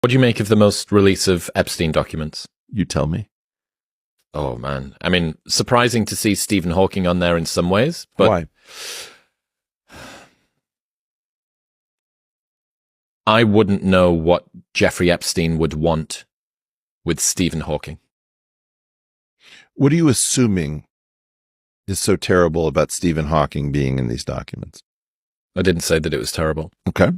What do you make of the most release of Epstein documents? You tell me. Oh, man. I mean, surprising to see Stephen Hawking on there in some ways, but Why? I wouldn't know what Jeffrey Epstein would want with Stephen Hawking. What are you assuming is so terrible about Stephen Hawking being in these documents? I didn't say that it was terrible. Okay.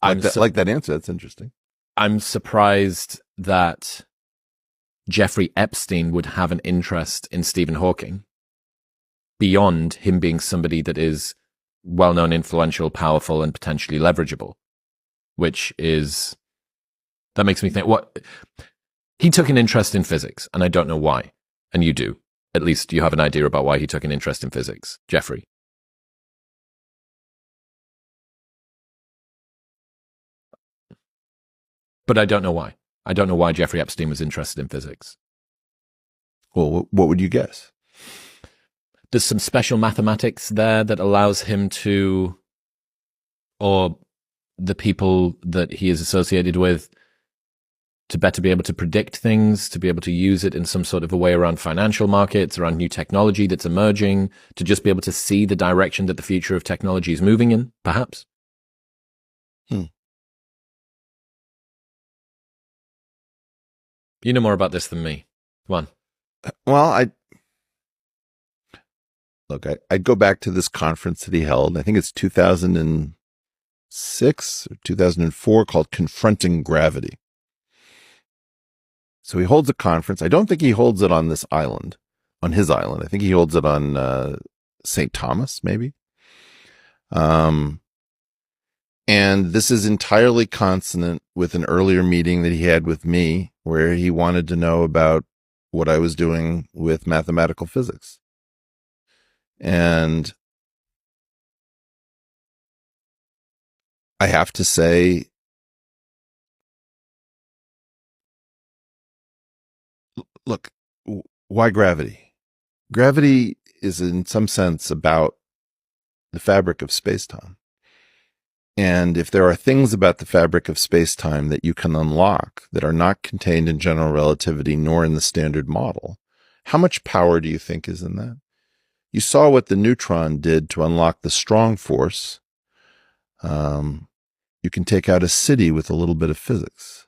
I'm Like that answer. That's interesting. I'm surprised that Jeffrey Epstein would have an interest in Stephen Hawking beyond him being somebody that is well-known, influential, powerful, and potentially leverageable, that makes me think, what? He took an interest in physics, and I don't know why. And you do. At least you have an idea about why he took an interest in physics, Jeffrey. But I don't know why. I don't know why Jeffrey Epstein was interested in physics. Well, what would you guess? There's some special mathematics there that allows him to, or the people that he is associated with, to better be able to predict things, to be able to use it in some sort of a way around financial markets, around new technology that's emerging, to just be able to see the direction that the future of technology is moving in, perhaps. You know more about this than me. Come on. Well, I'd go back to this conference that he held. I think it's 2006 or 2004, called Confronting Gravity. So he holds a conference. I don't think he holds it on this island, on his island. I think he holds it on St. Thomas, maybe. And this is entirely consonant with an earlier meeting that he had with me, where he wanted to know about what I was doing with mathematical physics. And I have to say, look, why gravity? Gravity is in some sense about the fabric of space-time. And if there are things about the fabric of space-time that you can unlock that are not contained in general relativity nor in the standard model, how much power do you think is in that? You saw what the neutron did to unlock the strong force. You can take out a city with a little bit of physics.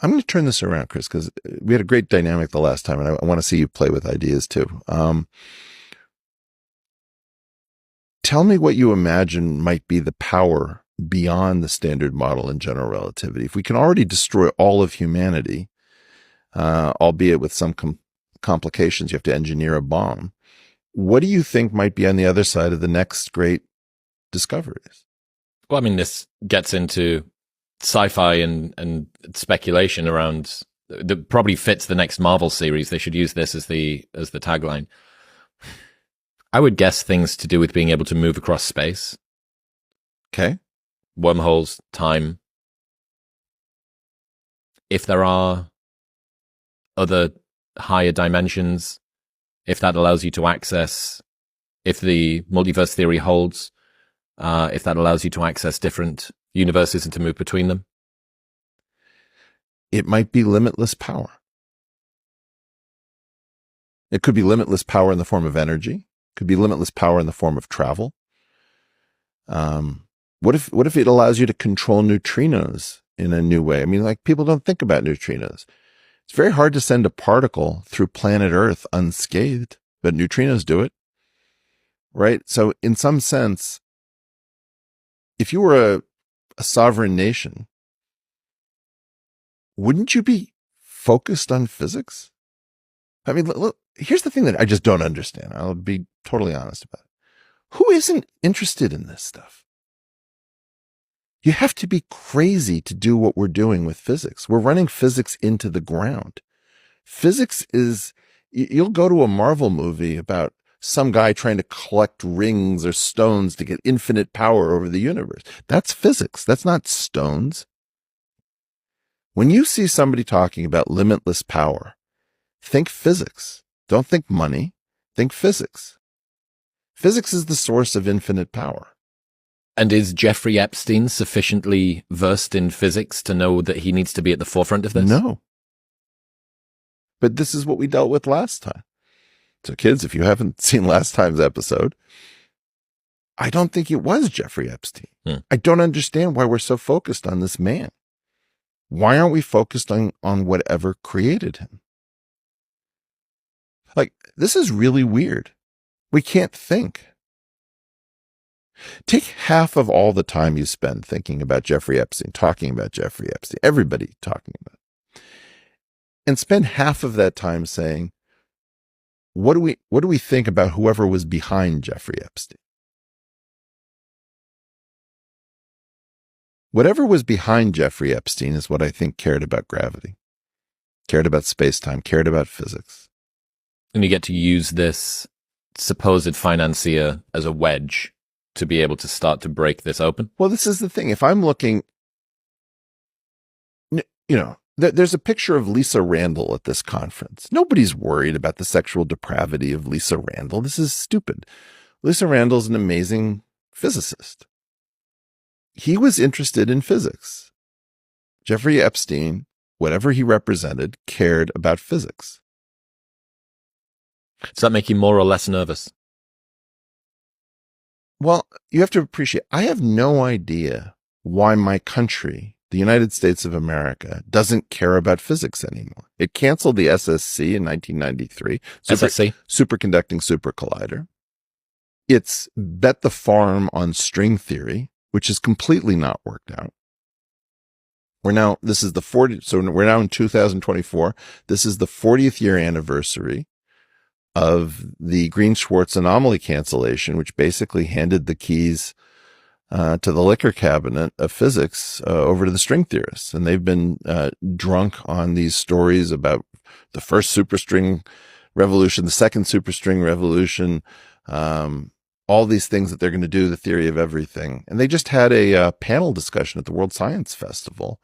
I'm going to turn this around, Chris, because we had a great dynamic the last time, and I want to see you play with ideas too. Tell me what you imagine might be the power beyond the standard model in general relativity. If we can already destroy all of humanity, albeit with some complications, you have to engineer a bomb. What do you think might be on the other side of the next great discoveries? Well, I mean, this gets into sci-fi and speculation around that probably fits the next Marvel series. They should use this as the tagline. I would guess things to do with being able to move across space. Okay. Wormholes, time. If there are other higher dimensions, if that allows you to access, if the multiverse theory holds, if that allows you to access different universes and to move between them. It might be limitless power. It could be limitless power in the form of energy. Could be limitless power in the form of travel. What if it allows you to control neutrinos in a new way? I mean, like, people don't think about neutrinos. It's very hard to send a particle through planet Earth unscathed, but neutrinos do it, right? So in some sense, if you were a sovereign nation, wouldn't you be focused on physics? I mean, look, here's the thing that I just don't understand. I'll be totally honest about it. Who isn't interested in this stuff? You have to be crazy to do what we're doing with physics. We're running physics into the ground. Physics is, you'll go to a Marvel movie about some guy trying to collect rings or stones to get infinite power over the universe. That's physics. That's not stones. When you see somebody talking about limitless power, think physics. Don't think money. Think physics. Physics is the source of infinite power. And is Jeffrey Epstein sufficiently versed in physics to know that he needs to be at the forefront of this? No. But this is what we dealt with last time. So kids, if you haven't seen last time's episode, I don't think it was Jeffrey Epstein. I don't understand why we're so focused on this man. Why aren't we focused on whatever created him? Like, this is really weird. We can't think. Take half of all the time you spend thinking about Jeffrey Epstein, talking about Jeffrey Epstein, everybody talking about it, and spend half of that time saying, what do we think about whoever was behind Jeffrey Epstein? Whatever was behind Jeffrey Epstein is what I think cared about gravity, cared about space-time, cared about physics. And you get to use this supposed financier as a wedge to be able to start to break this open? Well, this is the thing. If I'm looking, there's a picture of Lisa Randall at this conference. Nobody's worried about the sexual depravity of Lisa Randall. This is stupid. Lisa Randall's an amazing physicist. He was interested in physics. Jeffrey Epstein, whatever he represented, cared about physics. Does that make you more or less nervous? Well, you have to appreciate, I have no idea why my country, the United States of America, doesn't care about physics anymore. It canceled the SSC in 1993. SSC? Superconducting super collider. It's bet the farm on string theory, which is completely not worked out. We're now in 2024. This is the 40th year anniversary of the Green-Schwarz anomaly cancellation, which basically handed the keys to the liquor cabinet of physics over to the string theorists. And they've been drunk on these stories about the first superstring revolution, the second superstring revolution, all these things that they're going to do, the theory of everything. And they just had a panel discussion at the World Science Festival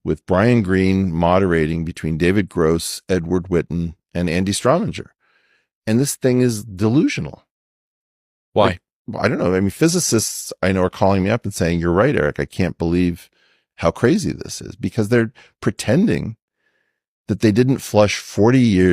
with Brian Greene moderating between David Gross, Edward Witten, and Andy Strominger. And this thing is delusional. Why? I don't know. I mean, physicists I know are calling me up and saying, you're right, Eric. I can't believe how crazy this is, because they're pretending that they didn't flush 40 years